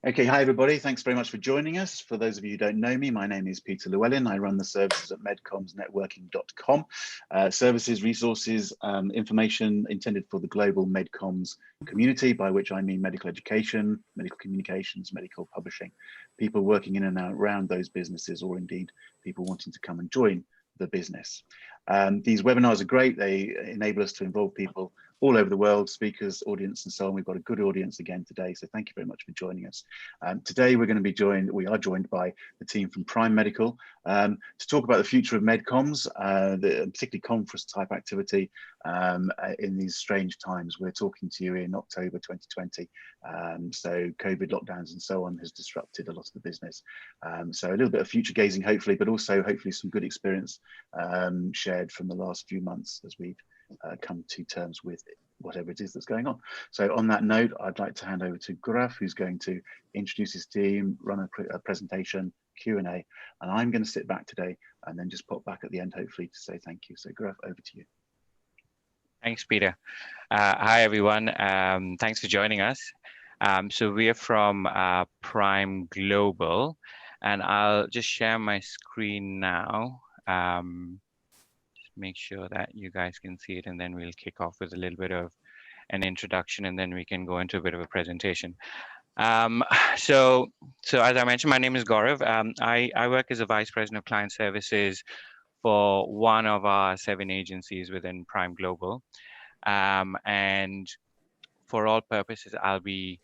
Okay, hi everybody. Thanks very much for joining us. For those of you who don't know me, my name is Peter Llewellyn. I run the services at medcommsnetworking.com. Services, resources, information intended for the global medcoms community, by which I mean medical education, medical communications, medical publishing, people working in and around those businesses, or indeed people wanting to come and join the business. These webinars are great. They enable us to involve people all over the world, speakers, audience, and so on. We've got a good audience again today, so thank you very much for joining us. Today we are joined by the team from Prime Medical to talk about the future of medcoms, particularly conference type activity in these strange times. We're talking to you in October 2020, so COVID lockdowns and so on has disrupted a lot of the business. So a little bit of future gazing, hopefully, but also hopefully some good experience shared from the last few months as we've come to terms with whatever it is that's going on. So on that note, I'd like to hand over to Gaurav, who's going to introduce his team, run a presentation, Q&A, and I'm going to sit back today and then just pop back at the end, hopefully, to say thank you. So Gaurav, over to you. Thanks, Peter. Hi, everyone. Thanks for joining us. So we are from Prime Global, and I'll just share my screen now. Make sure that you guys can see it, and then we'll kick off with a little bit of an introduction, and then we can go into a bit of a presentation. So as I mentioned, my name is Gaurav. I work as a Vice President of Client Services for one of our 7 agencies within Prime Global. And for all purposes, I'll be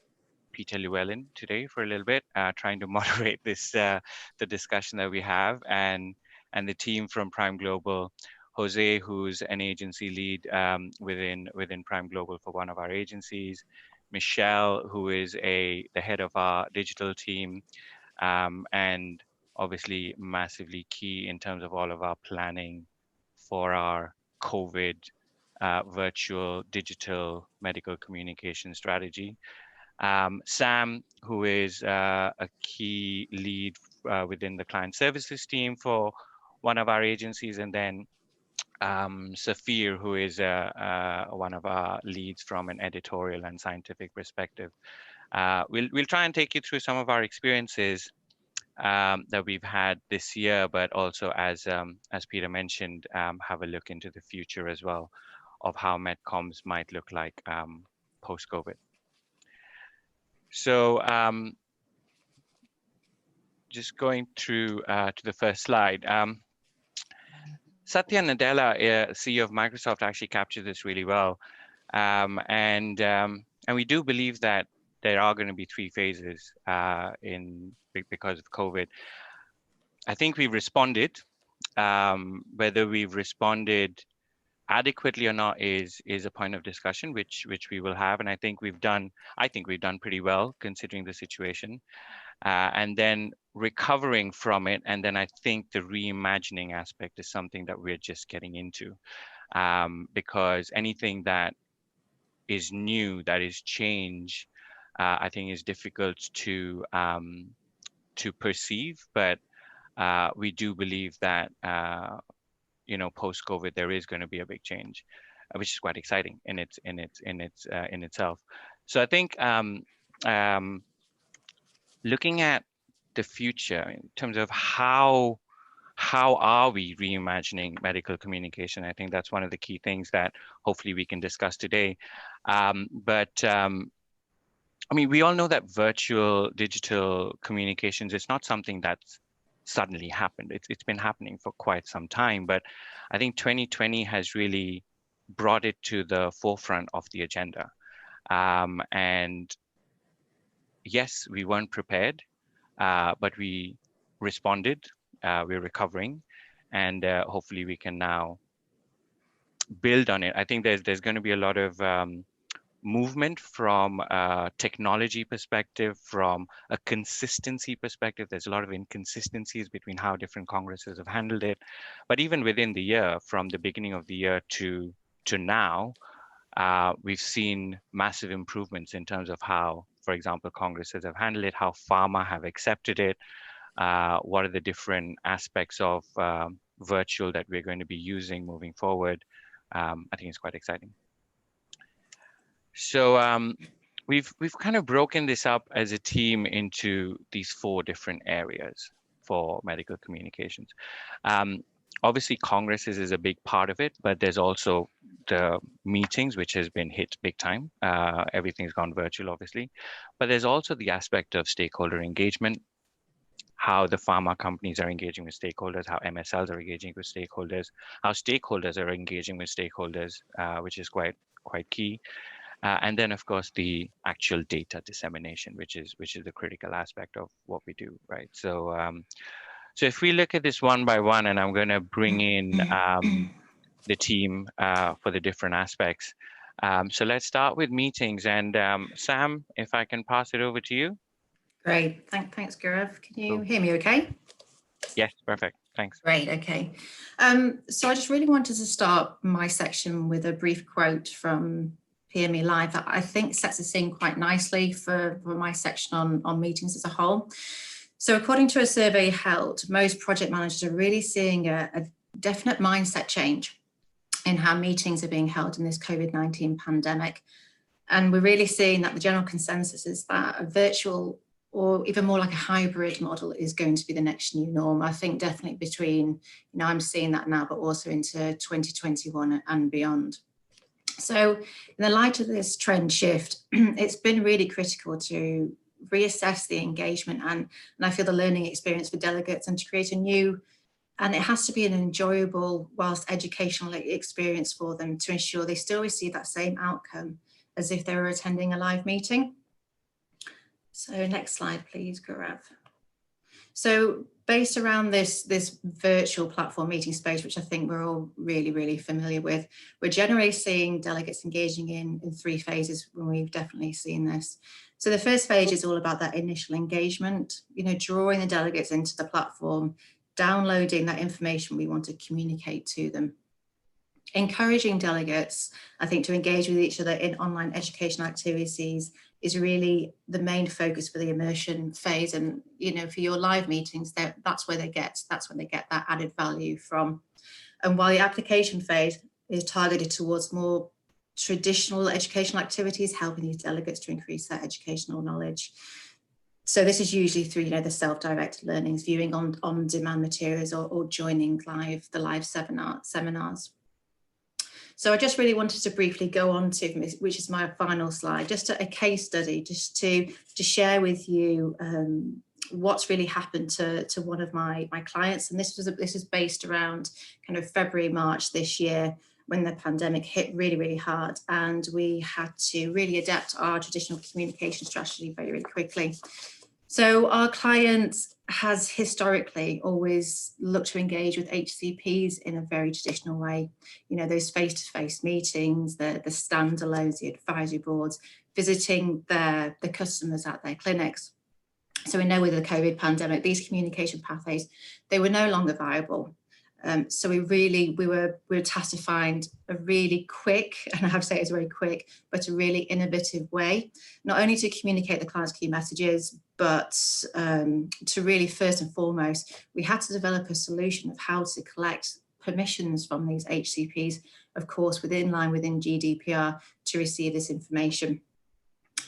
Peter Llewellyn today for a little bit, trying to moderate this the discussion that we have, and the team from Prime Global. Jose, who's an agency lead within Prime Global for one of our agencies, Michelle, who is the head of our digital team, and obviously massively key in terms of all of our planning for our COVID virtual digital medical communication strategy. Sam, who is a key lead within the client services team for one of our agencies, and then Safir, who is one of our leads from an editorial and scientific perspective. We'll try and take you through some of our experiences that we've had this year, but also, as Peter mentioned, have a look into the future as well of how medcoms might look like post-COVID. So just going through to the first slide. Satya Nadella, CEO of Microsoft, actually captured this really well. And we do believe that there are going to be 3 phases because of COVID. I think we've responded. Whether we've responded adequately or not is a point of discussion, which we will have. And I think we've done pretty well considering the situation. And then recovering from it, and then I think the reimagining aspect is something that we're just getting into, because anything that is new, that is change, I think is difficult to perceive, but we do believe that post-COVID there is going to be a big change, which is quite exciting in itself. So I think looking at the future in terms of how are we reimagining medical communication, I think that's one of the key things that hopefully we can discuss today. But I mean, we all know that virtual digital communications is not something that's suddenly happened. It's been happening for quite some time, but I think 2020 has really brought it to the forefront of the agenda. And yes, we weren't prepared, but we responded. We're recovering, and hopefully we can now build on it. I think there's going to be a lot of movement from a technology perspective, from a consistency perspective. There's a lot of inconsistencies between how different congresses have handled it. But even within the year, from the beginning of the year to now, we've seen massive improvements in terms of how, for example, congresses have handled it, how pharma have accepted it, what are the different aspects of virtual that we're going to be using moving forward. I think it's quite exciting. So we've kind of broken this up as a team into these 4 different areas for medical communications. Obviously, congresses is a big part of it, but there's also the meetings, which has been hit big time. Everything's gone virtual, obviously, but there's also the aspect of stakeholder engagement, how the pharma companies are engaging with stakeholders, how MSLs are engaging with stakeholders, how stakeholders are engaging with stakeholders, which is quite key. And then, of course, the actual data dissemination, which is the critical aspect of what we do, right? So, so if we look at this one by one, and I'm going to bring in the team for the different aspects. So let's start with meetings. And Sam, if I can pass it over to you. Great, thanks, Gaurav. Can you Cool. hear me okay? Yes, perfect. Thanks. Great, okay. So I just really wanted to start my section with a brief quote from PME Live that I think sets the scene quite nicely for my section on meetings as a whole. So according to a survey held, most project managers are really seeing a definite mindset change in how meetings are being held in this COVID-19 pandemic. And we're really seeing that the general consensus is that a virtual or even more like a hybrid model is going to be the next new norm. I think definitely between, I'm seeing that now, but also into 2021 and beyond. So in the light of this trend shift, it's been really critical to reassess the engagement and I feel the learning experience for delegates and to create a new, and it has to be an enjoyable whilst educational experience for them to ensure they still receive that same outcome as if they were attending a live meeting. So next slide, please, Gaurav. So based around this virtual platform meeting space, which I think we're all really familiar with, we're generally seeing delegates engaging in 3 phases when we've definitely seen this. So the first phase is all about that initial engagement, drawing the delegates into the platform, downloading that information we want to communicate to them. Encouraging delegates, I think, to engage with each other in online educational activities is really the main focus for the immersion phase. And, for your live meetings, that's where they get that added value from. And while the application phase is targeted towards more traditional educational activities, helping these delegates to increase their educational knowledge. So this is usually through, the self-directed learnings, viewing on-demand materials or joining the live seminars. So I just really wanted to briefly go on to, which is my final slide, just a case study, just to share with you what's really happened to one of my clients. And this is based around kind of February, March this year, when the pandemic hit really hard, and we had to really adapt our traditional communication strategy very quickly. So our client has historically always looked to engage with HCPs in a very traditional way. Those face-to-face meetings, the standalones, the advisory boards, visiting the customers at their clinics. So we know with the COVID pandemic, these communication pathways, they were no longer viable. So we were tasked to find a really quick, and I have to say it's very quick, but a really innovative way, not only to communicate the client's key messages, but to really first and foremost, we had to develop a solution of how to collect permissions from these HCPs, of course, within GDPR, to receive this information.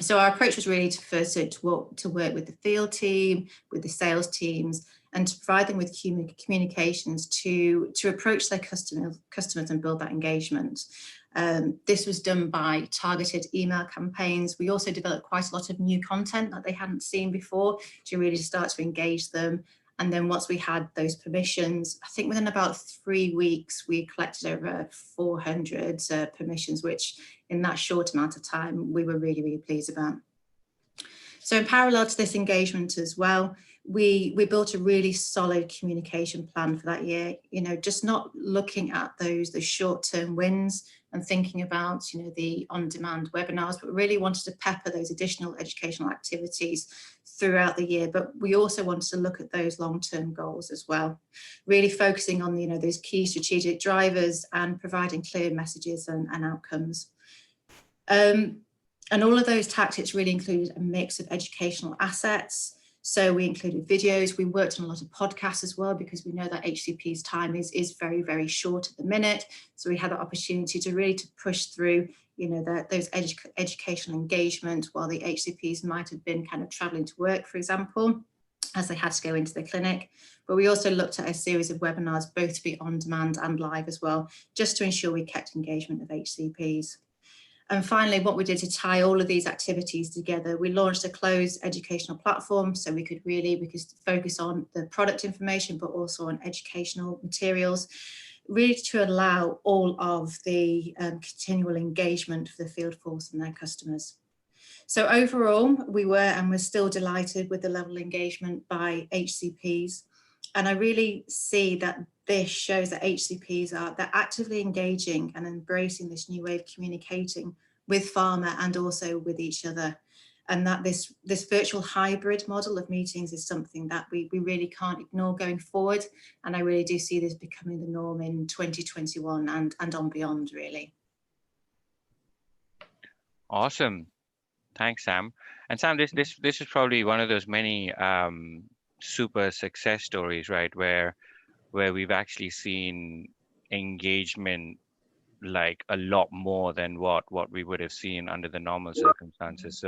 So our approach was really to first to work with the field team, with the sales teams, and to provide them with communications to approach their customers and build that engagement. This was done by targeted email campaigns. We also developed quite a lot of new content that they hadn't seen before to really start to engage them. And then once we had those permissions, I think within about 3 weeks, we collected over 400 permissions, which in that short amount of time, we were really pleased about. So in parallel to this engagement as well, we built a really solid communication plan for that year, just not looking at those short-term wins and thinking about, the on-demand webinars, but really wanted to pepper those additional educational activities throughout the year. But we also wanted to look at those long-term goals as well, really focusing on, those key strategic drivers and providing clear messages and outcomes. And all of those tactics really included a mix of educational assets. So we included videos. We worked on a lot of podcasts as well, because we know that HCP's time is very short at the minute. So we had the opportunity to really push through, those educational engagement while the HCPs might have been kind of traveling to work, for example, as they had to go into the clinic. But we also looked at a series of webinars, both to be on demand and live as well, just to ensure we kept engagement of HCPs. And finally, what we did to tie all of these activities together, we launched a closed educational platform so we could focus on the product information, but also on educational materials, really to allow all of the continual engagement for the field force and their customers. So overall, we were and we're still delighted with the level of engagement by HCPs. And I really see that this shows that HCPs they're actively engaging and embracing this new way of communicating with pharma and also with each other. And that this virtual hybrid model of meetings is something that we really can't ignore going forward. And I really do see this becoming the norm in 2021 and on beyond, really. Awesome. Thanks, Sam. And Sam, this is probably one of those many super success stories, right, where we've actually seen engagement like a lot more than what we would have seen under the normal circumstances.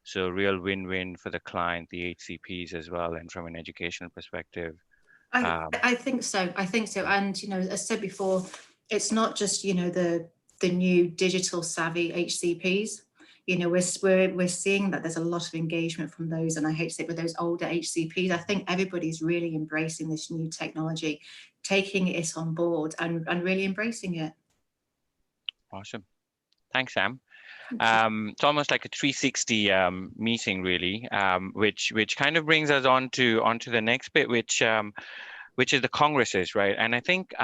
So real win-win for the client, the HCPs as well, and from an educational perspective. I think so. And as I said before, it's not just the new digital savvy HCPs. We're seeing that there's a lot of engagement from those, and I hate to say it, with those older HCPs. I think everybody's really embracing this new technology, taking it on board and really embracing it. Awesome. Thanks, Sam. It's almost like a 360 meeting, really, which kind of brings us on to the next bit, which is the congresses, right? And I think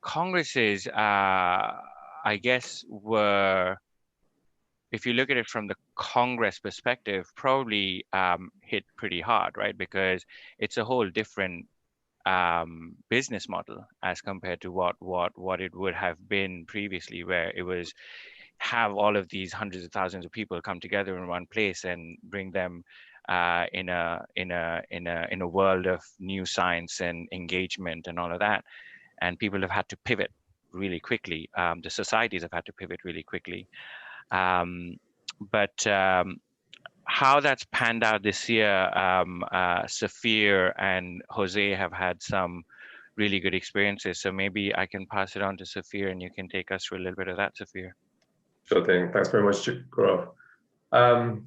congresses, I guess, were, if you look at it from the Congress perspective, probably hit pretty hard, right? Because it's a whole different business model as compared to what it would have been previously, where it was have all of these hundreds of thousands of people come together in one place and bring them in a world of new science and engagement and all of that. And people have had to pivot really quickly. The societies have had to pivot really quickly. But how that's panned out this year, Safir and Jose have had some really good experiences. So maybe I can pass it on to Safir and you can take us through a little bit of that, Safir. Sure thing. Thanks very much, Gaurav.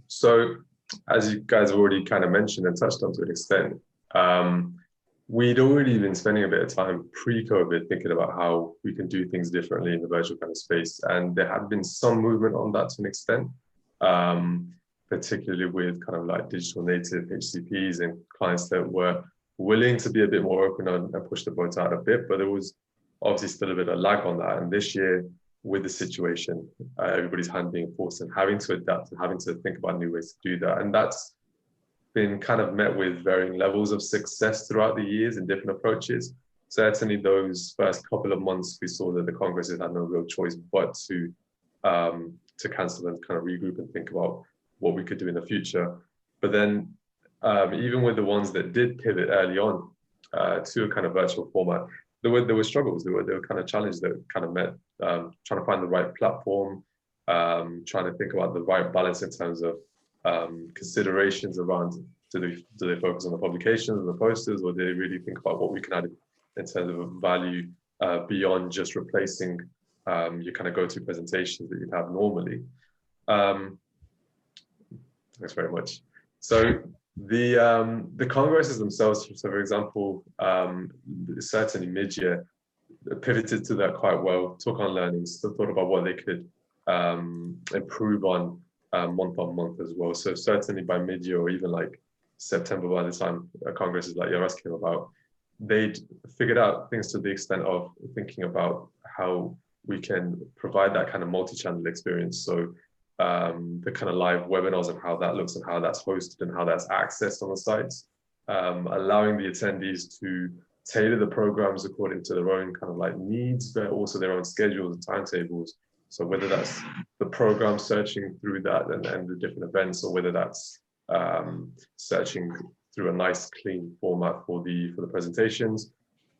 So as you guys have already kind of mentioned and touched on to an extent, we'd already been spending a bit of time pre-COVID thinking about how we can do things differently in the virtual kind of space. And there had been some movement on that to an extent, particularly with kind of like digital native HCPs and clients that were willing to be a bit more open and push the boat out a bit, but there was obviously still a bit of lag on that. And this year, with the situation, everybody's hand being forced and having to adapt and having to think about new ways to do that. And that's been kind of met with varying levels of success throughout the years and different approaches. Certainly those first couple of months, we saw that the Congresses had no real choice but to cancel and kind of regroup and think about what we could do in the future. But then even with the ones that did pivot early on to a kind of virtual format, there were struggles, there were kind of challenges that kind of met trying to find the right platform, trying to think about the right balance in terms of considerations around do they focus on the publications and the posters, or do they really think about what we can add in terms of value beyond just replacing your kind of go-to presentations that you'd have normally. Thanks very much. So the congresses themselves, so for example, certainly mid-year pivoted to that quite well, took on learnings, thought about what they could improve on month as well. So certainly by mid-year or even like September, by the time congresses like yours came about, they'd figured out things to the extent of thinking about how we can provide that kind of multi-channel experience. So the kind of live webinars and how that looks and how that's hosted and how that's accessed on the sites, allowing the attendees to tailor the programs according to their own kind of like needs, but also their own schedules and timetables. So whether that's the program searching through that and the different events, or whether that's searching through a nice clean format for the presentations,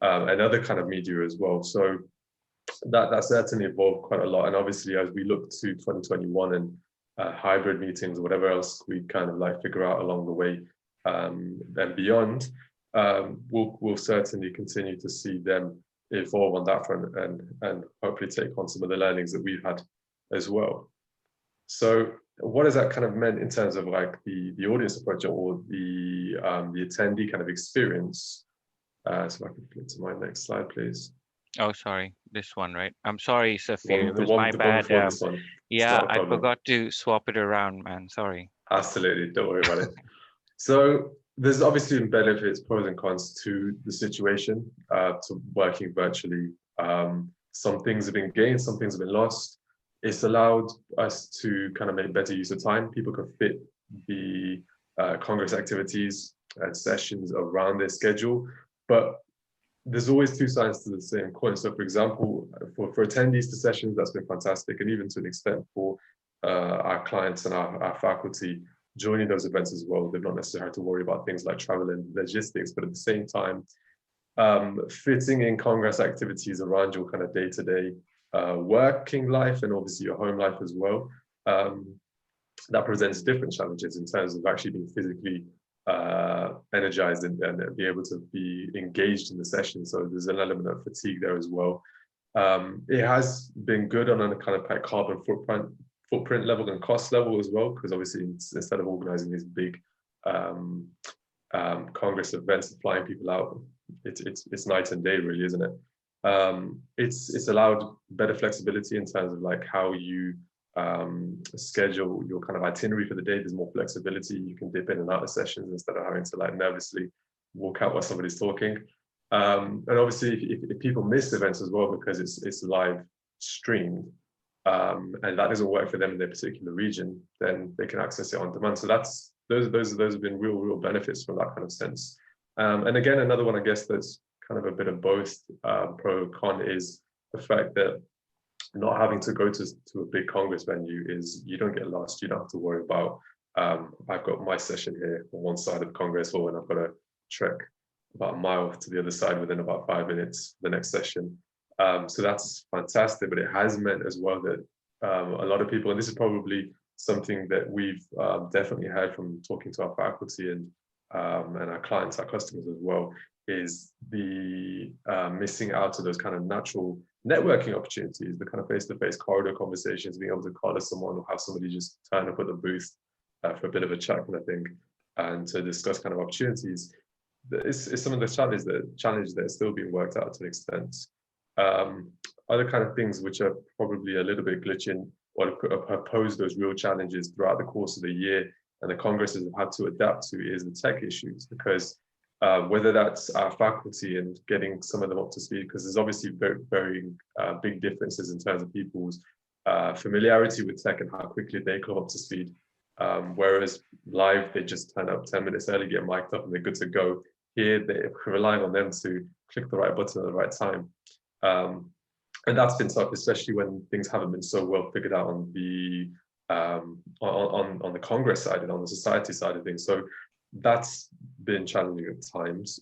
and other kind of media as well. So that certainly evolved quite a lot. And obviously, as we look to 2021 and hybrid meetings, whatever else we kind of like figure out along the way, and beyond, we'll certainly continue to see them evolve on that front, and hopefully take on some of the learnings that we've had as well. So what has that kind of meant in terms of like the audience approach, or the attendee kind of experience? So I can flip to my next slide, please. Oh, sorry, this one, right? I'm sorry, Safir, it was my bad. Yeah, I forgot to swap it around, man, sorry. Absolutely, don't worry about it. So there's obviously benefits, pros and cons to the situation, to working virtually. Some things have been gained, some things have been lost. It's allowed us to kind of make better use of time. People can fit the Congress activities and sessions around their schedule, but there's always two sides to the same coin. So for example, for attendees to sessions, that's been fantastic. And even to an extent for our clients and our faculty joining those events as well, they've not necessarily had to worry about things like travel and logistics, but at the same time, fitting in Congress activities around your kind of day-to-day working life, and obviously your home life as well, that presents different challenges in terms of actually being physically energized and be able to be engaged in the session. So there's an element of fatigue there as well. It has been good on a kind of carbon footprint level and cost level as well, because obviously instead of organizing these big Congress events and flying people out, it's night and day really, isn't it? It's allowed better flexibility in terms of like how you schedule your kind of itinerary for the day. There's more flexibility. You can dip in and out of sessions instead of having to like nervously walk out while somebody's talking. And obviously if people miss events as well, because it's live streamed, and that doesn't work for them in their particular region, then they can access it on demand. So those have been real benefits from that kind of sense. And again, another one, I guess, that's kind of a bit of both pro con is the fact that not having to go to a big Congress venue is you don't get lost. You don't have to worry about, I've got my session here on one side of Congress Hall and I've got to trek about a mile to the other side within about 5 minutes for the next session. So that's fantastic, but it has meant as well that a lot of people, and this is probably something that we've definitely heard from talking to our faculty and our clients, our customers as well, is the missing out of those kind of natural networking opportunities, the kind of face-to-face corridor conversations, being able to call someone or have somebody just turn up at the booth for a bit of a chat kind of thing, and to discuss kind of opportunities. It's some of the challenges that are still being worked out to an extent. Other kind of things which are probably a little bit glitching or have posed those real challenges throughout the course of the year, and the Congresses have had to adapt to, is the tech issues, because whether that's our faculty and getting some of them up to speed, because there's obviously very big differences in terms of people's familiarity with tech and how quickly they come up to speed. Whereas live, they just turn up 10 minutes early, get mic'd up, and they're good to go. Here, they're relying on them to click the right button at the right time. And that's been tough, especially when things haven't been so well figured out on the Congress side and on the society side of things. So that's been challenging at times.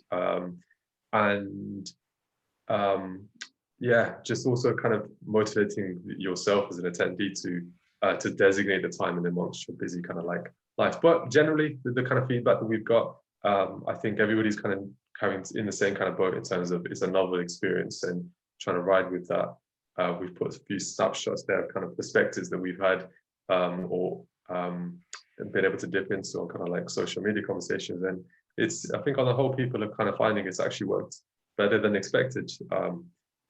Yeah, just also kind of motivating yourself as an attendee to designate the time in amongst your busy kind of like life. But generally, the kind of feedback that we've got, I think everybody's kind of carrying in the same kind of boat in terms of it's a novel experience and trying to ride with that. We've put a few snapshots there, kind of perspectives that we've had or been able to dip into on kind of like social media conversations. And I think on the whole, people are kind of finding it's actually worked better than expected.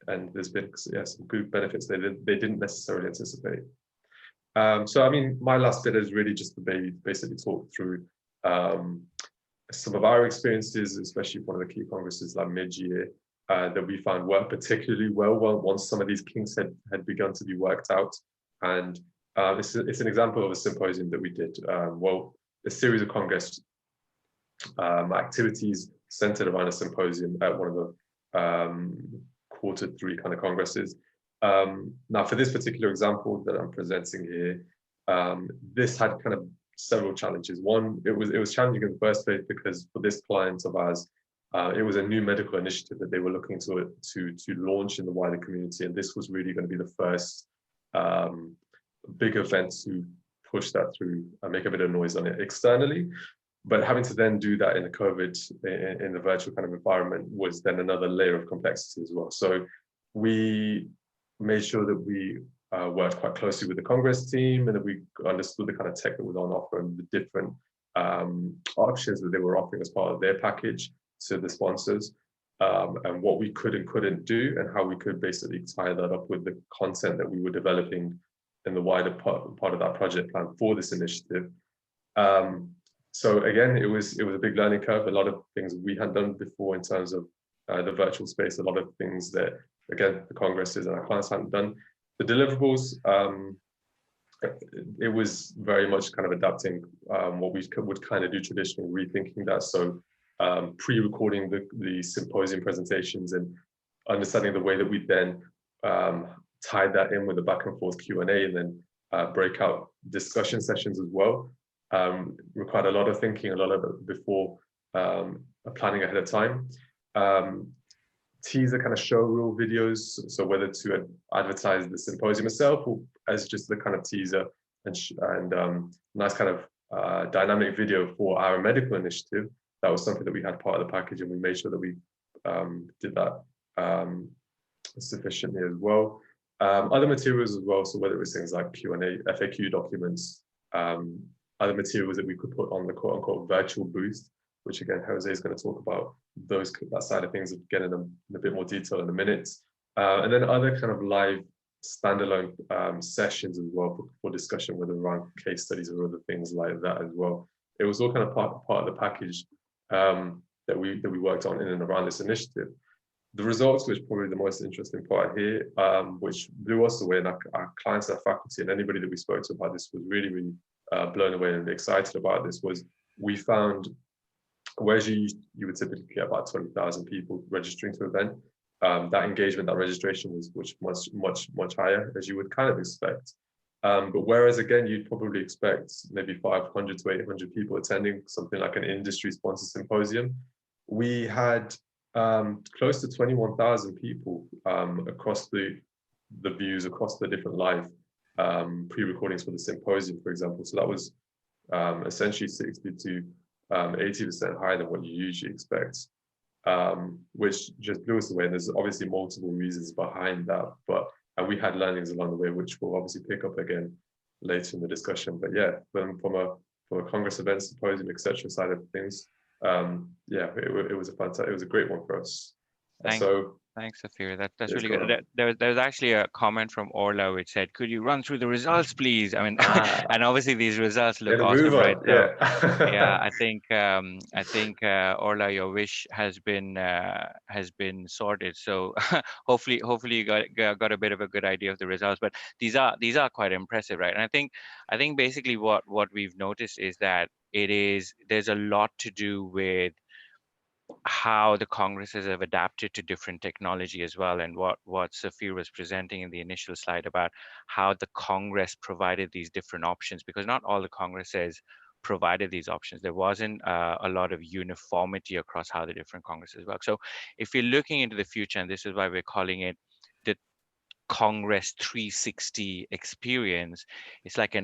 And there's been some good benefits they didn't necessarily anticipate. So, I mean, my last bit is really just to basically talk through some of our experiences, especially one of the key congresses like mid-year, that we found worked particularly well once some of these kinks had begun to be worked out. And it's an example of a symposium that we did. A series of Congress activities centered around a symposium at one of the Q3 kind of congresses. Now, for this particular example that I'm presenting here, this had kind of several challenges. One, it was challenging in the first place because for this client of ours, it was a new medical initiative that they were looking to launch in the wider community, and this was really going to be the first big event to push that through and make a bit of noise on it externally. But having to then do that in the COVID, in the virtual kind of environment, was then another layer of complexity as well. So we made sure that we worked quite closely with the Congress team, and that we understood the kind of tech that was on offer and the different options that they were offering as part of their package to the sponsors, and what we could and couldn't do, and how we could basically tie that up with the content that we were developing in the wider part of that project plan for this initiative. So again, it was a big learning curve. A lot of things we had done before in terms of the virtual space, a lot of things that, again, the Congresses and our clients hadn't done. The deliverables, it was very much kind of adapting what we would kind of do traditionally, rethinking that. So pre-recording the symposium presentations and understanding the way that we then tied that in with the back and forth Q&A, and then breakout discussion sessions as well. Required a lot of thinking, a lot of it before planning ahead of time. Teaser kind of show reel videos, so whether to advertise the symposium itself or as just the kind of teaser and nice kind of dynamic video for our medical initiative. That was something that we had part of the package, and we made sure that we did that sufficiently as well. Other materials as well, so whether it was things like Q&A, FAQ documents, other materials that we could put on the quote-unquote virtual booth, which again, Jose is going to talk about that side of things again in a bit more detail in a minute. And then other kind of live standalone sessions as well for discussion, whether around case studies or other things like that as well. It was all kind of part of the package that we worked on in and around this initiative. The results, which is probably the most interesting part here, which blew us away, and our clients, our faculty, and anybody that we spoke to about this was really, really blown away and excited about this, was we found, whereas you would typically get about 20,000 people registering to an event, that engagement, that registration was much higher, as you would kind of expect. But whereas again, you'd probably expect maybe 500 to 800 people attending something like an industry-sponsored symposium, we had close to 21,000 people across the views, across the different live pre-recordings for the symposium, for example. So that was essentially 60 to 80% higher than what you usually expect, which just blew us away. And there's obviously multiple reasons behind that, and we had learnings along the way, which we'll obviously pick up again later in the discussion. But yeah, from a Congress event, symposium, etc. side of things, yeah, it was a great one for us. Thanks, Safir. That's really good. There's actually a comment from Orla which said, "Could you run through the results, please?" I mean, and obviously these results look awesome, right? So, yeah, I think Orla, your wish has been sorted. So hopefully you got a bit of a good idea of the results. But these are quite impressive, right? And I think basically what we've noticed is that there's a lot to do with how the Congresses have adapted to different technology as well, and what Safir was presenting in the initial slide about how the Congress provided these different options, because not all the Congresses provided these options. There wasn't a lot of uniformity across how the different Congresses work. So if you're looking into the future, and this is why we're calling it the Congress 360 experience, it's like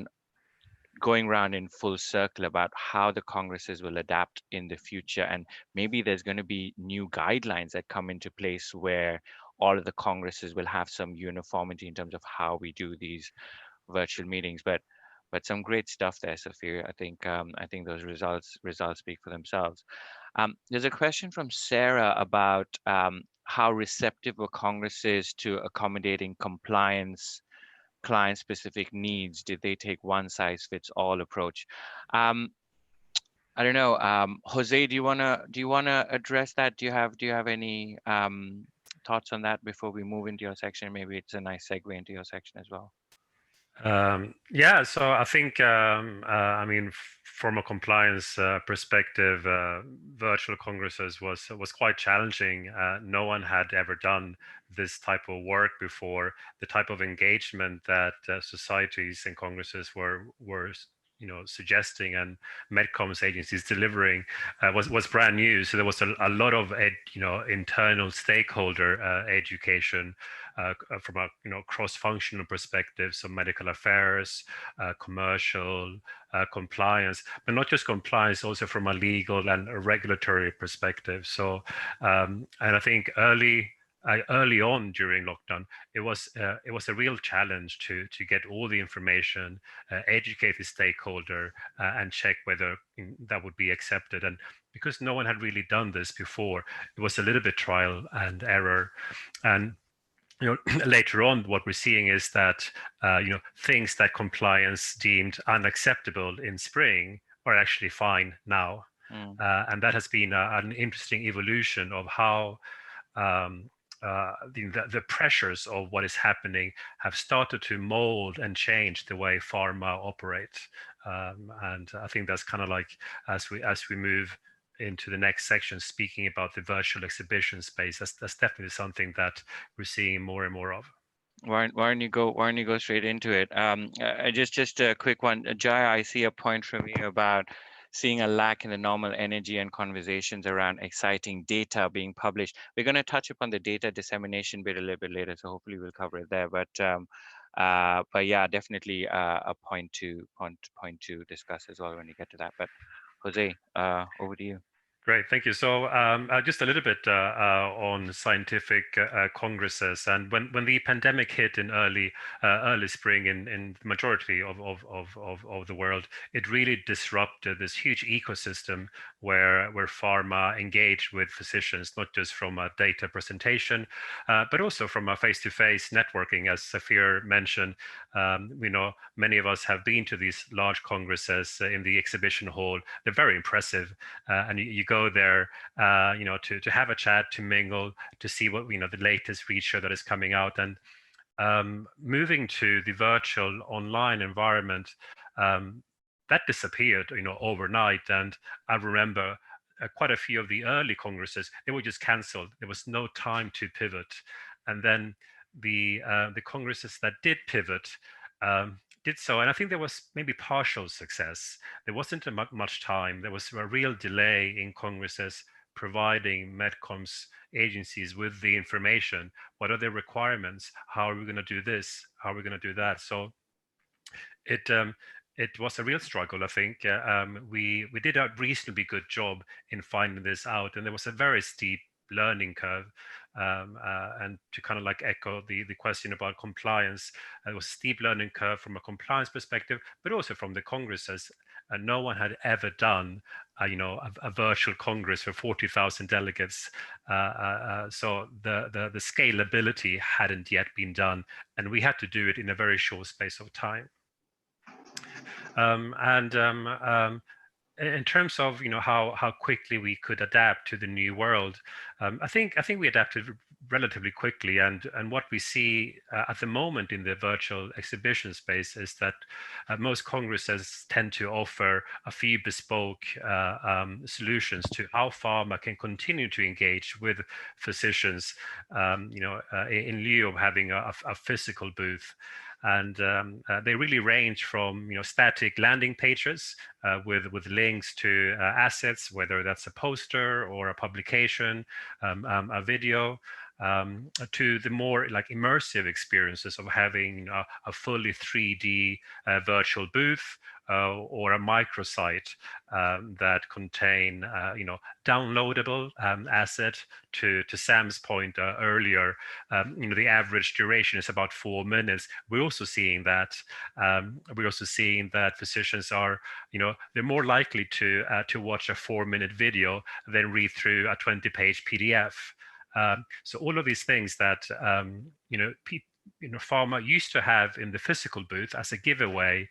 going around in full circle about how the Congresses will adapt in the future. And maybe there's going to be new guidelines that come into place where all of the Congresses will have some uniformity in terms of how we do these virtual meetings. But some great stuff there, Safir. I think those results speak for themselves. There's a question from Sarah about how receptive were Congresses to accommodating compliance, client-specific needs. Did they take one-size-fits-all approach? I don't know. Jose, do you wanna address that? Do you have any thoughts on that before we move into your section? Maybe it's a nice segue into your section as well. Yeah, so I think I mean, from a compliance perspective, virtual congresses was quite challenging. No one had ever done this type of work before. The type of engagement that societies and congresses were suggesting and MedComms agencies delivering was brand new. So there was a lot of internal stakeholder education from a cross-functional perspective, so medical affairs, commercial, compliance, but not just compliance, also from a legal and a regulatory perspective. So and I think early on during lockdown, it was a real challenge to get all the information, educate the stakeholder, and check whether that would be accepted. And because no one had really done this before, it was a little bit trial and error. And later on, what we're seeing is that things that compliance deemed unacceptable in spring are actually fine now, and that has been an interesting evolution of how the pressures of what is happening have started to mold and change the way pharma operates. And I think that's kind of like as we move into the next section, speaking about the virtual exhibition space, that's definitely something that we're seeing more and more of. Why don't you go straight into it? Just a quick one, Jaya. I see a point from you about seeing a lack in the normal energy and conversations around exciting data being published. We're going to touch upon the data dissemination bit a little bit later, so hopefully we'll cover it there. But yeah, definitely a point to discuss as well when you get to that. But Jose, over to you. Great, thank you. So just a little bit on scientific congresses, and when the pandemic hit in early spring in the majority of the world, it really disrupted this huge ecosystem where pharma engaged with physicians, not just from a data presentation, but also from a face-to-face networking. As Safir mentioned, many of us have been to these large congresses in the exhibition hall. They're very impressive, and you go there, to have a chat, to mingle, to see what the latest feature that is coming out. And moving to the virtual online environment, that disappeared, overnight. And I remember quite a few of the early congresses, they were just cancelled. There was no time to pivot. And then the congresses that did pivot did so, and I think there was maybe partial success. There wasn't much time. There was a real delay in congresses providing MedComms agencies with the information. What are their requirements? How are we going to do this? How are we going to do that? So it was a real struggle, I think. We did a reasonably good job in finding this out, and there was a very steep learning curve. And to kind of like echo the question about compliance, it was a steep learning curve from a compliance perspective, but also from the congresses. And no one had ever done, a virtual congress for 40,000 delegates. So the scalability hadn't yet been done, and we had to do it in a very short space of time. In terms of how quickly we could adapt to the new world, I think we adapted relatively quickly, and what we see at the moment in the virtual exhibition space is that most congresses tend to offer a few bespoke solutions to how pharma can continue to engage with physicians, in lieu of having a physical booth. And they really range from static landing pages with links to assets, whether that's a poster or a publication, a video, to the more like immersive experiences of having a fully 3D virtual booth or a microsite that contain downloadable asset. To Sam's point earlier, the average duration is about 4 minutes. We're also seeing that physicians are they're more likely to watch a 4-minute video than read through a 20-page PDF. So all of these things that pharma used to have in the physical booth as a giveaway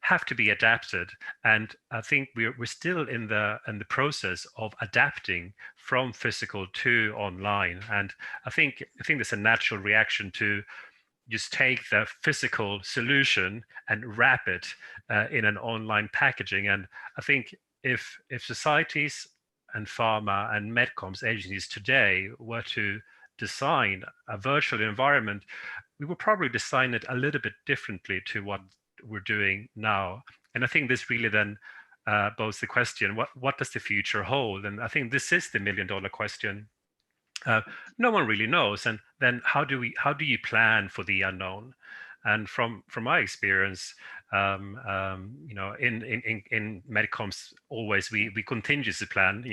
have to be adapted, and I think we're still in the process of adapting from physical to online. And I think there's a natural reaction to just take the physical solution and wrap it in an online packaging. And I think if societies and pharma and MedComms agencies today were to design a virtual environment, we would probably design it a little bit differently to what we're doing now. And I think this really then poses the question, what does the future hold? And I think this is the $1 million question. No one really knows. And then how do you plan for the unknown? And from my experience, in MedComms, always we contingency plan.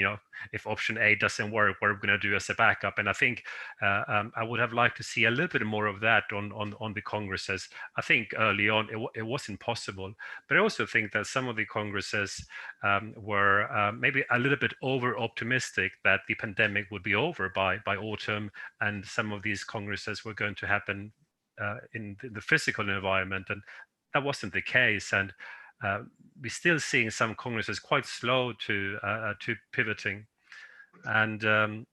If option A doesn't work, what are we going to do as a backup? And I think I would have liked to see a little bit more of that on the congresses. I think early on it wasn't possible, but I also think that some of the congresses were maybe a little bit over optimistic that the pandemic would be over by autumn, and some of these congresses were going to happen in the physical environment, and that wasn't the case. And we're still seeing some congresses quite slow to pivoting. And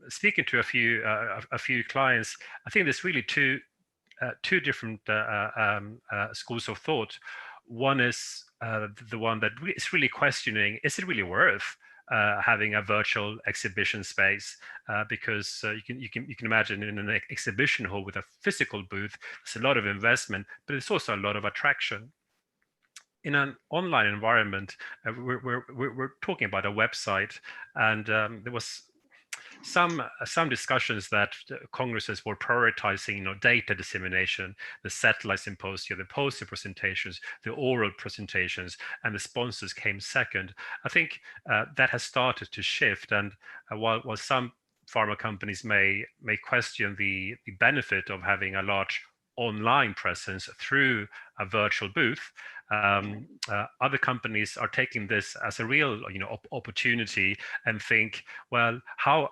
speaking to a few clients, I think there's really two different schools of thought. One is the one that is really questioning: is it really worth having a virtual exhibition space, because you can imagine in an exhibition hall with a physical booth, there's a lot of investment, but it's also a lot of attraction. In an online environment, we're talking about a website, and there was some discussions that congresses were prioritizing, data dissemination, the satellite symposia, the poster presentations, the oral presentations, and the sponsors came second. I think that has started to shift, and while some pharma companies may question the benefit of having a large online presence through a virtual booth, other companies are taking this as a real opportunity and think, well, how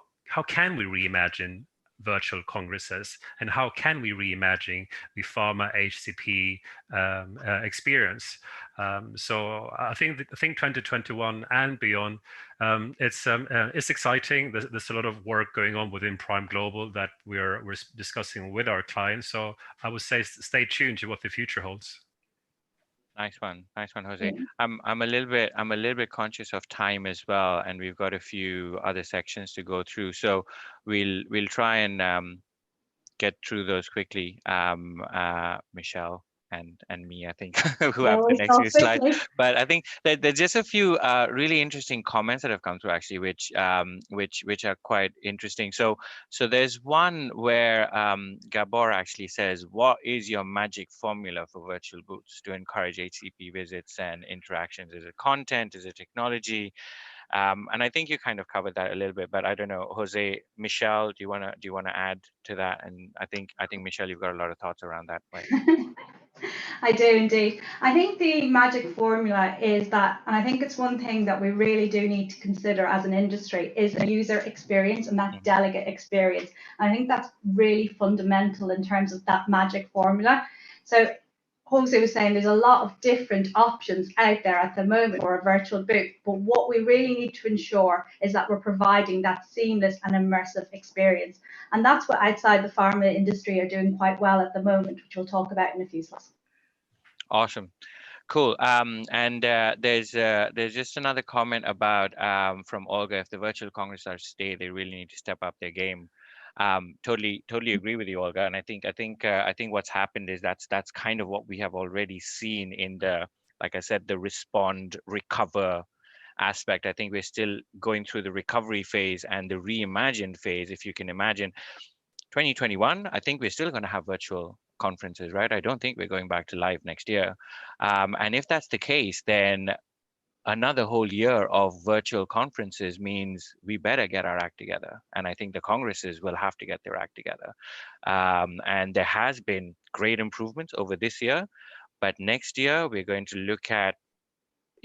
can we reimagine virtual congresses, and how can we reimagine the pharma HCP experience? So I think 2021 and beyond, it's exciting. There's a lot of work going on within Prime Global that we're discussing with our clients. So I would say stay tuned to what the future holds. Nice one, Jose. I'm a little bit conscious of time as well, and we've got a few other sections to go through. So we'll try and get through those quickly. Michelle and me, I think, who have the next few slides. But I think that there's just a few really interesting comments that have come through, actually, which are quite interesting. So there's one where Gabor actually says, "What is your magic formula for virtual booths to encourage HCP visits and interactions? Is it content? Is it technology?" And I think you kind of covered that a little bit, but I don't know, Jose, Michelle, do you wanna add to that? And I think Michelle, you've got a lot of thoughts around that, right? I do indeed. I think the magic formula is that, and I think it's one thing that we really do need to consider as an industry, is a user experience and that delegate experience. And I think that's really fundamental in terms of that magic formula. So Jose was saying there's a lot of different options out there at the moment for a virtual booth, but what we really need to ensure is that we're providing that seamless and immersive experience. And that's what outside the pharma industry are doing quite well at the moment, which we'll talk about in a few slides. Awesome. Cool. And there's just another comment about from Olga: if the virtual congress are to stay, they really need to step up their game. Totally agree with you, Olga. And I think what's happened is that's kind of what we have already seen in the, like I said, the respond, recover aspect. I think we're still going through the recovery phase and the reimagined phase. If you can imagine 2021, I think we're still going to have virtual conferences, right? I don't think we're going back to live next year. And if that's the case, then another whole year of virtual conferences means we better get our act together. And I think the congresses will have to get their act together. And there has been great improvements over this year, but next year we're going to look at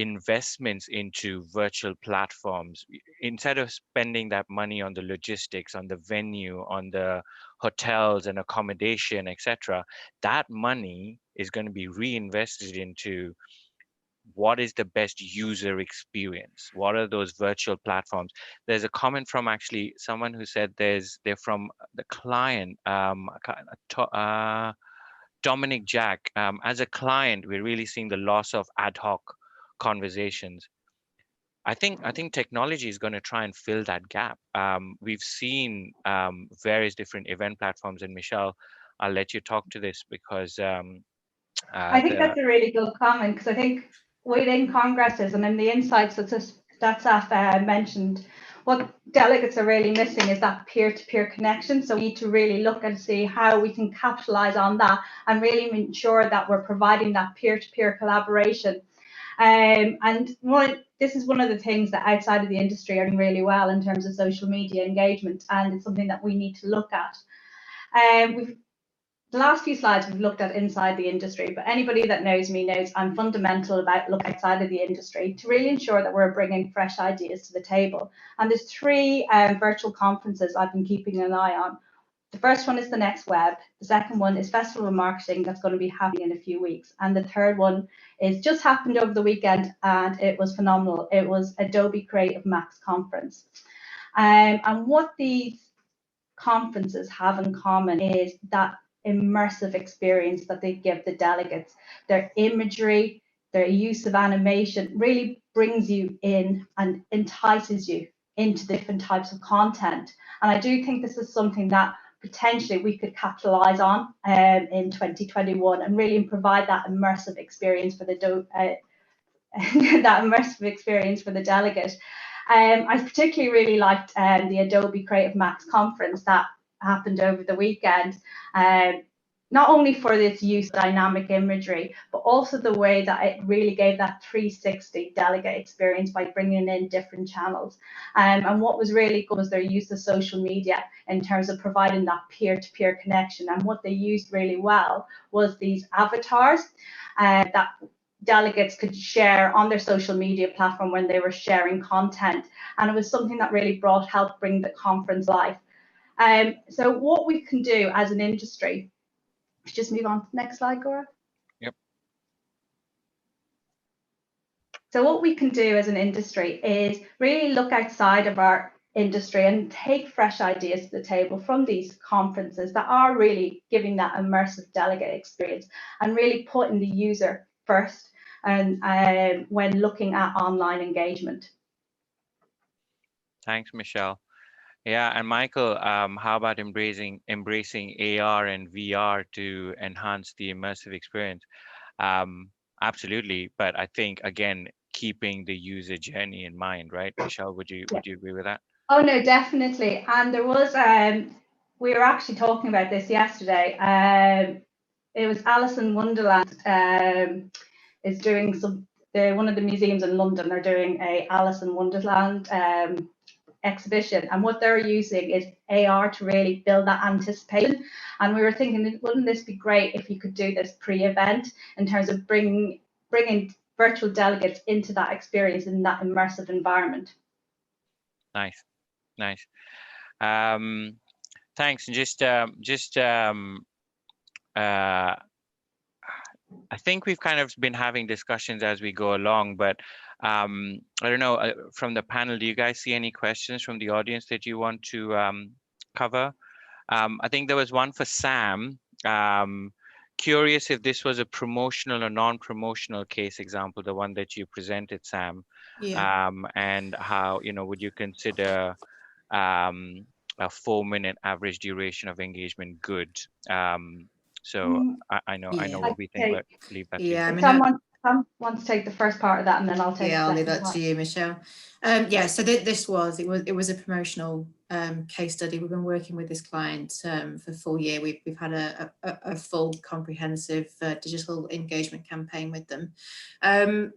investments into virtual platforms. Instead of spending that money on the logistics, on the venue, on the hotels and accommodation, etc., that money is going to be reinvested into what is the best user experience. What are those virtual platforms? There's a comment from actually someone who said they're from the client, Dominic Jack. As a client, we're really seeing the loss of ad hoc conversations. I think technology is going to try and fill that gap. We've seen various different event platforms, and Michelle, I'll let you talk to this because I think that's a really good comment, because I think within congresses and in the insights that Saf mentioned, what delegates are really missing is that peer-to-peer connection. So we need to really look and see how we can capitalize on that and really ensure that we're providing that peer-to-peer collaboration. And this is one of the things that outside of the industry are doing really well in terms of social media engagement, and it's something that we need to look at. The last few slides we've looked at inside the industry, but anybody that knows me knows I'm fundamental about looking outside of the industry to really ensure that we're bringing fresh ideas to the table. And there's 3 virtual conferences I've been keeping an eye on. The first one is the Next Web. The second one is Festival Marketing, that's going to be happening in a few weeks. And the third one is just happened over the weekend, and it was phenomenal. It was Adobe Creative Max Conference. And what these conferences have in common is that immersive experience that they give the delegates. Their imagery, their use of animation really brings you in and entices you into different types of content. And I do think this is something that potentially we could capitalize on in 2021 and really provide that immersive experience for the delegate. I particularly really liked the Adobe Creative Max conference that happened over the weekend, not only for this use of dynamic imagery, but also the way that it really gave that 360 delegate experience by bringing in different channels. And what was really good was their use of social media in terms of providing that peer-to-peer connection. And what they used really well was these avatars that delegates could share on their social media platform when they were sharing content. And it was something that really helped bring the conference live. So what we can do as an industry, let's just move on to the next slide, Gaurav. Yep. So what we can do as an industry is really look outside of our industry and take fresh ideas to the table from these conferences that are really giving that immersive delegate experience and really putting the user first and when looking at online engagement. Thanks, Michelle. Yeah, and Michael, how about embracing AR and VR to enhance the immersive experience? Absolutely, but I think again, keeping the user journey in mind, right? Michelle, would you agree with that? Oh no, definitely. And there was we were actually talking about this yesterday. It was Alice in Wonderland is doing one of the museums in London are doing a Alice in Wonderland exhibition, and what they're using is AR to really build that anticipation. And we were thinking, wouldn't this be great if you could do this pre-event in terms of bringing virtual delegates into that experience in that immersive environment? Nice. Thanks. I think we've kind of been having discussions as we go along, but I don't know, from the panel, do you guys see any questions from the audience that you want to cover? I think there was one for Sam. Curious if this was a promotional or non-promotional case example, the one that you presented, Sam. Yeah. And how, would you consider a 4-minute average duration of engagement good? So I know what we think, but leave that to you. I mean, Sam wants to take the first part of that, and then I'll take. Yeah, I'll leave that to you, Michelle. So this was a promotional case study. We've been working with this client for 4 years. We've had a full comprehensive digital engagement campaign with them.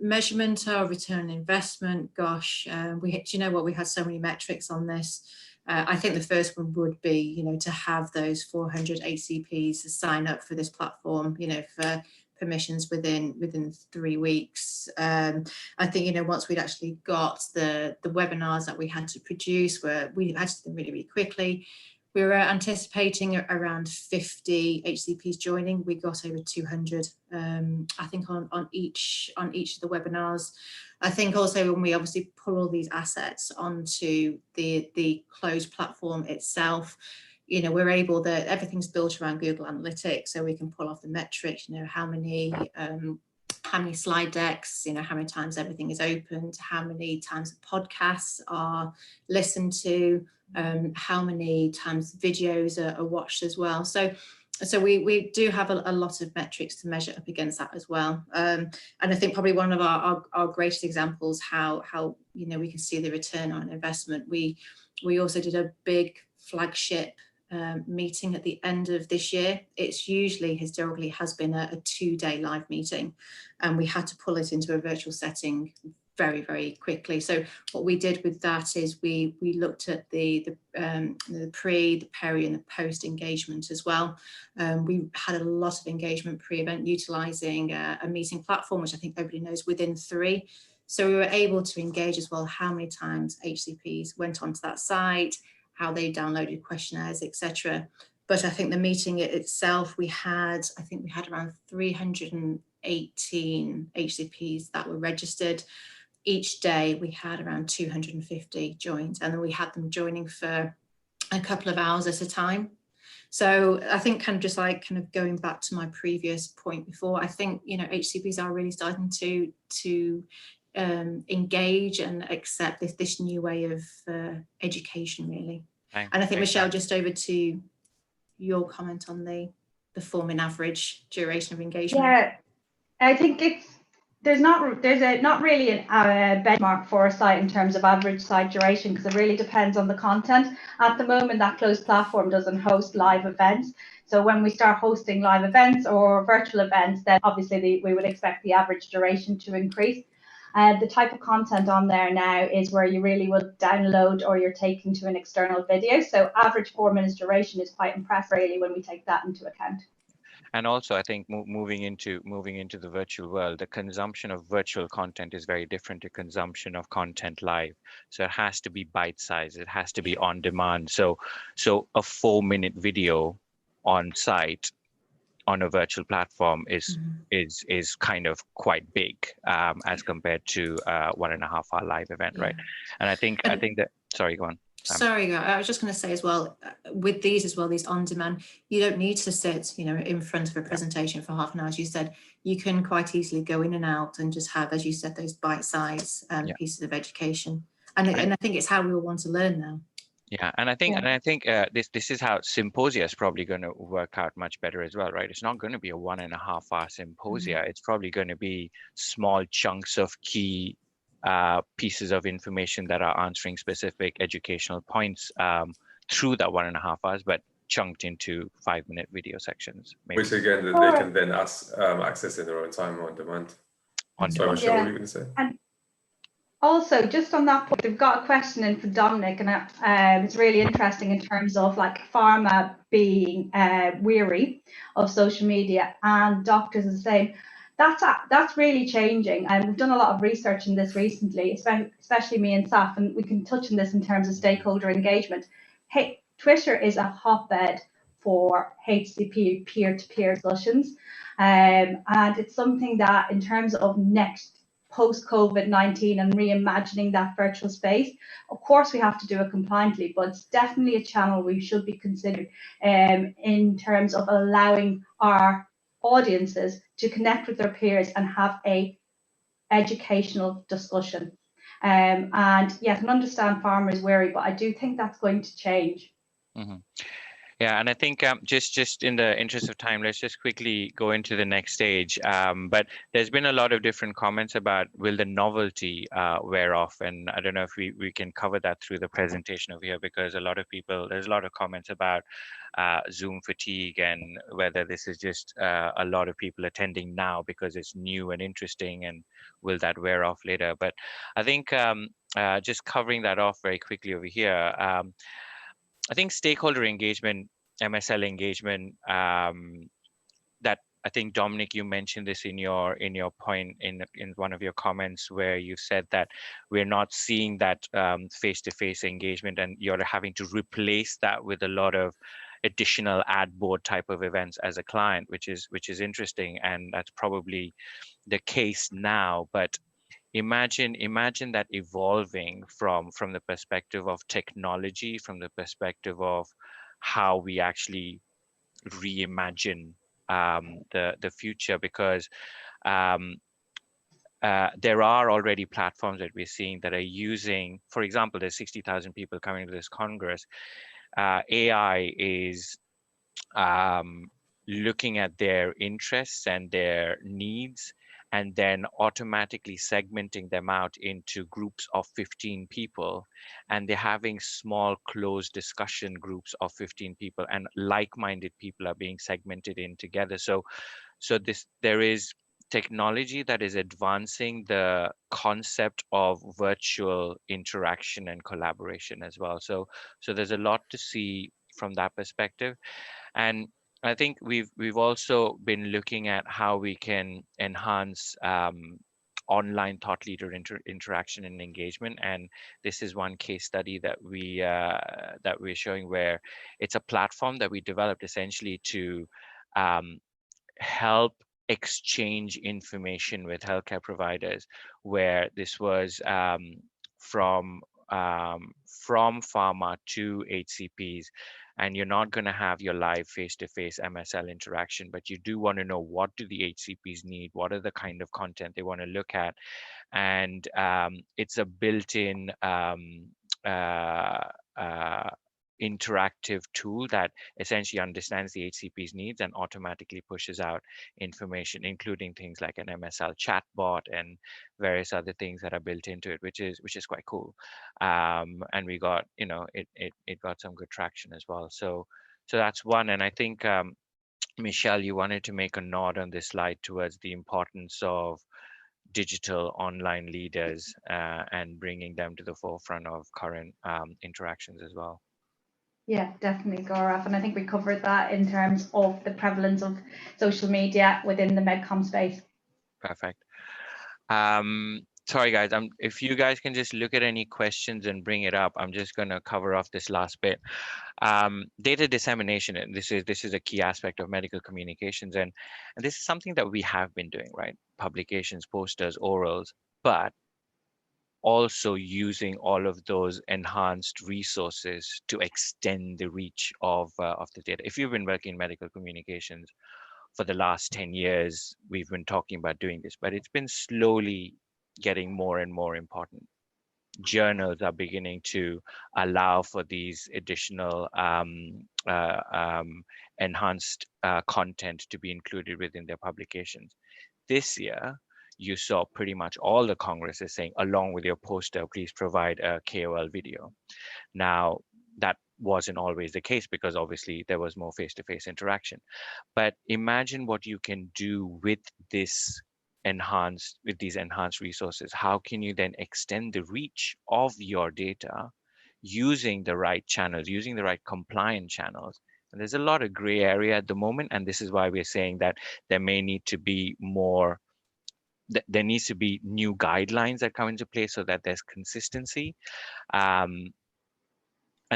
Measurement of return on investment. Gosh, we had so many metrics on this. I think the first one would be, to have those 400 HCPs sign up for this platform, for permissions within 3 weeks. I think, once we'd actually got the webinars that we had to produce, we had to do them really, really quickly. We were anticipating around 50 HCPs joining. We got over 200, I think, on each of the webinars. I think also when we obviously pull all these assets onto the closed platform itself, we're able that everything's built around Google Analytics, so we can pull off the metrics, how many slide decks, how many times everything is opened, how many times podcasts are listened to, how many times videos are watched as well. So So we do have a lot of metrics to measure up against that as well. And I think probably one of our greatest examples how we can see the return on investment. We also did a big flagship meeting at the end of this year. It's usually historically has been a 2-day live meeting, and we had to pull it into a virtual setting very, very quickly. So what we did with that is we looked at the pre, the peri, and the post engagement as well. We had a lot of engagement pre-event utilizing a meeting platform, which I think everybody knows, Within 3. So we were able to engage as well how many times HCPs went onto that site, how they downloaded questionnaires, etc. But I think the meeting itself, I think we had around 318 HCPs that were registered. Each day we had around 250 joined, and then we had them joining for a couple of hours at a time. So I think kind of going back to my previous point before, I think HCPs are really starting to engage and accept this new way of education, really. And I think, Michelle, just over to your comment on the form in average duration of engagement. Yeah, I think there's not really a benchmark for a site in terms of average site duration, because it really depends on the content. At the moment, that closed platform doesn't host live events. So when we start hosting live events or virtual events, then obviously we would expect the average duration to increase. The type of content on there now is where you really will download or you're taking to an external video. So average 4 minutes duration is quite impressive, really, when we take that into account. And also, I think moving into the virtual world, the consumption of virtual content is very different to consumption of content live. So it has to be bite-sized. It has to be on demand. So a 4-minute video on site on a virtual platform is kind of quite big as compared to a 1.5-hour live event, right? And I think that, sorry, go on. Sorry, I was just going to say as well, with these on demand, you don't need to sit, in front of a presentation for half an hour. As you said, you can quite easily go in and out and just have, as you said, those bite-sized pieces of education. And I think it's how we all want to learn now. Yeah, and I think this is how symposia is probably going to work out much better as well, right? It's not going to be a 1.5-hour symposia. It's probably going to be small chunks of key pieces of information that are answering specific educational points through that 1.5 hours, but chunked into 5-minute video sections. Maybe. Which again, they can then access in their own time on demand. Sorry, Michelle, what were you going to say? And also, just on that point, we've got a question in for Dominic, and it's really interesting in terms of pharma being weary of social media and doctors the same. That's really changing, and we've done a lot of research in this recently, especially me and Saf, and we can touch on this in terms of stakeholder engagement. Hey, Twitter is a hotbed for HCP peer-to-peer discussions, and it's something that, in terms of next post-COVID-19 and reimagining that virtual space, of course we have to do it compliantly, but it's definitely a channel we should be considering in terms of allowing our audiences to connect with their peers and have a educational discussion. And yeah, I can understand farmers wary, but I do think that's going to change. Yeah, and I think just in the interest of time, let's just quickly go into the next stage. But there's been a lot of different comments about will the novelty wear off? And I don't know if we can cover that through the presentation over here, because there's a lot of comments about Zoom fatigue and whether this is just a lot of people attending now because it's new and interesting, and will that wear off later? But I think just covering that off very quickly over here, I think stakeholder engagement, MSL engagement, that I think, Dominic, you mentioned this in your point in one of your comments, where you said that we're not seeing that face-to-face engagement, and you're having to replace that with a lot of additional ad board type of events as a client, which is interesting, and that's probably the case now. But imagine that evolving from the perspective of technology, from the perspective of how we actually reimagine the future, because there are already platforms that we're seeing that are using, for example, there's 60,000 people coming to this Congress. AI is looking at their interests and their needs, and then automatically segmenting them out into groups of 15 people. And they're having small closed discussion groups of 15 people, and like-minded people are being segmented in together. So there is technology that is advancing the concept of virtual interaction and collaboration as well. So there's a lot to see from that perspective. And I think we've also been looking at how we can enhance online thought leader interaction and engagement. And this is one case study that we're showing, where it's a platform that we developed essentially to help exchange information with healthcare providers, where this was from pharma to HCPs. And you're not going to have your live face-to-face MSL interaction, but you do want to know, what do the HCPs need? What are the kind of content they want to look at? And it's a built-in interactive tool that essentially understands the HCP's needs and automatically pushes out information, including things like an MSL chatbot and various other things that are built into it, which is quite cool. And we got, it got some good traction as well. So that's one. And I think Michelle, you wanted to make a nod on this slide towards the importance of digital online leaders and bringing them to the forefront of current interactions as well. Yeah, definitely, Gaurav. And I think we covered that in terms of the prevalence of social media within the MedCom space. Perfect. Sorry, guys. If you guys can just look at any questions and bring it up, I'm just going to cover off this last bit. Data dissemination, and this is a key aspect of medical communications, and this is something that we have been doing, right? Publications, posters, orals, but also using all of those enhanced resources to extend the reach of the data. If you've been working in medical communications for the last 10 years, we've been talking about doing this, but it's been slowly getting more and more important. Journals are beginning to allow for these additional enhanced content to be included within their publications. This year, you saw pretty much all the congresses saying, along with your poster, please provide a KOL video. Now, that wasn't always the case, because obviously there was more face-to-face interaction. But imagine what you can do with these enhanced resources. How can you then extend the reach of your data using the right channels, using the right compliant channels? And there's a lot of gray area at the moment, and this is why we're saying that there may need to be more. There needs to be new guidelines that come into place so that there's consistency. And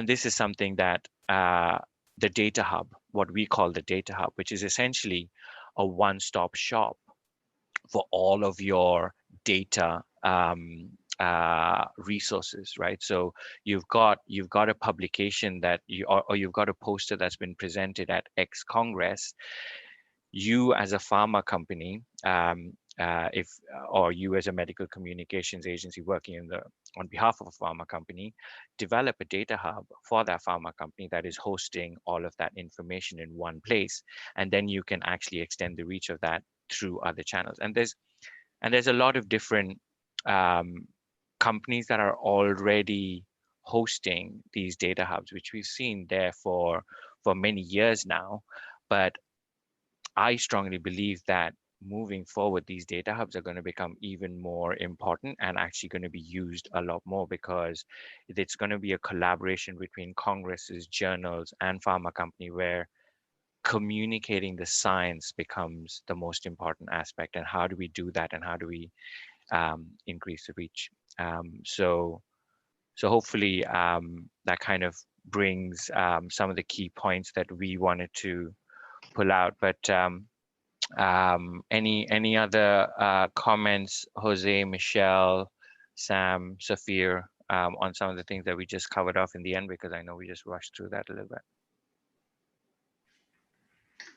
this is something that the data hub, what we call the data hub, which is essentially a one-stop shop for all of your data resources, right? So you've got a publication that or you've got a poster that's been presented at X Congress. You as a pharma company, or you as a medical communications agency working on behalf of a pharma company, develop a data hub for that pharma company that is hosting all of that information in one place, and then you can actually extend the reach of that through other channels. And there's a lot of different companies that are already hosting these data hubs, which we've seen there for many years now. But I strongly believe that moving forward, these data hubs are going to become even more important and actually going to be used a lot more, because it's going to be a collaboration between congresses, journals, and pharma company, where communicating the science becomes the most important aspect. And how do we do that? And how do we increase the reach? So hopefully that kind of brings some of the key points that we wanted to pull out. But any other comments, Jose, Michelle, Sam, Safir, on some of the things that we just covered off in the end, because I know we just rushed through that a little bit.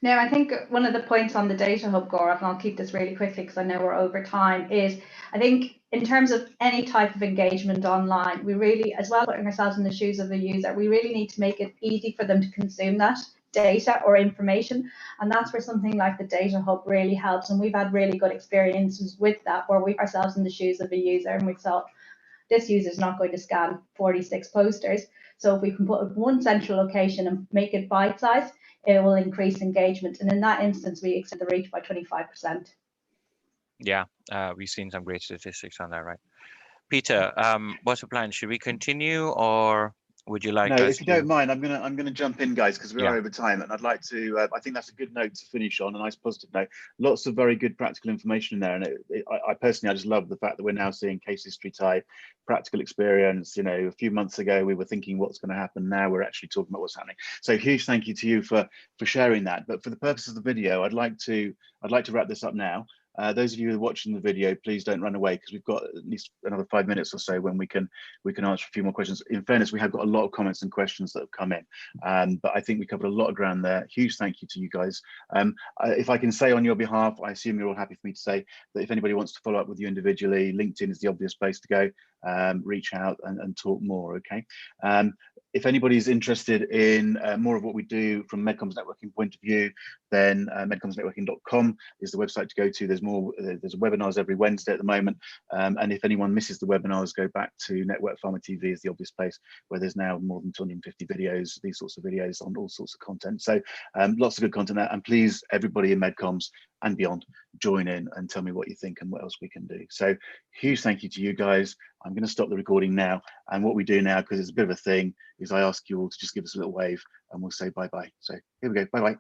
No, I think one of the points on the data hub, Gaurav, and I'll keep this really quickly because I know we're over time, is I think in terms of any type of engagement online, we really, as well putting ourselves in the shoes of the user, we really need to make it easy for them to consume that. data or information, and that's where something like the data hub really helps. And we've had really good experiences with that, where we ourselves in the shoes of a user, and we thought, this user is not going to scan 46 posters, so if we can put it in one central location and make it bite-sized, it will increase engagement, and in that instance we extend the reach by 25%. Yeah, we've seen some great statistics on that, right? Peter, what's the plan? Should we continue, or would you like No, us if you to? don't mind, I'm gonna jump in, guys, because we Yeah. are over time, and I'd like to. I think that's a good note to finish on, a nice positive note. Lots of very good practical information in there, and I personally, I just love the fact that we're now seeing case history type, practical experience. You know, a few months ago we were thinking what's going to happen. Now we're actually talking about what's happening. So huge thank you to you for sharing that. But for the purpose of the video, I'd like to wrap this up now. Those of you who are watching the video, please don't run away, because we've got at least another 5 minutes or so when we can answer a few more questions. In fairness, we have got a lot of comments and questions that have come in, but I think we covered a lot of ground there. Huge thank you to you guys. If I can say on your behalf, I assume you're all happy for me to say that if anybody wants to follow up with you individually, LinkedIn is the obvious place to go. Reach out and talk more, okay? If anybody's interested in more of what we do from MedComms networking point of view, then medcommsnetworking.com is the website to go to. There's webinars every Wednesday at the moment, and if anyone misses the webinars, go back to NetworkPharma TV is the obvious place, where there's now more than 250 videos, these sorts of videos on all sorts of content. So lots of good content there, and please, everybody in MedComms and beyond, join in and tell me what you think and what else we can do. So huge thank you to you guys. I'm going to stop the recording now, and what we do now, because it's a bit of a thing, is I ask you all to just give us a little wave and we'll say bye-bye. So here we go, bye-bye.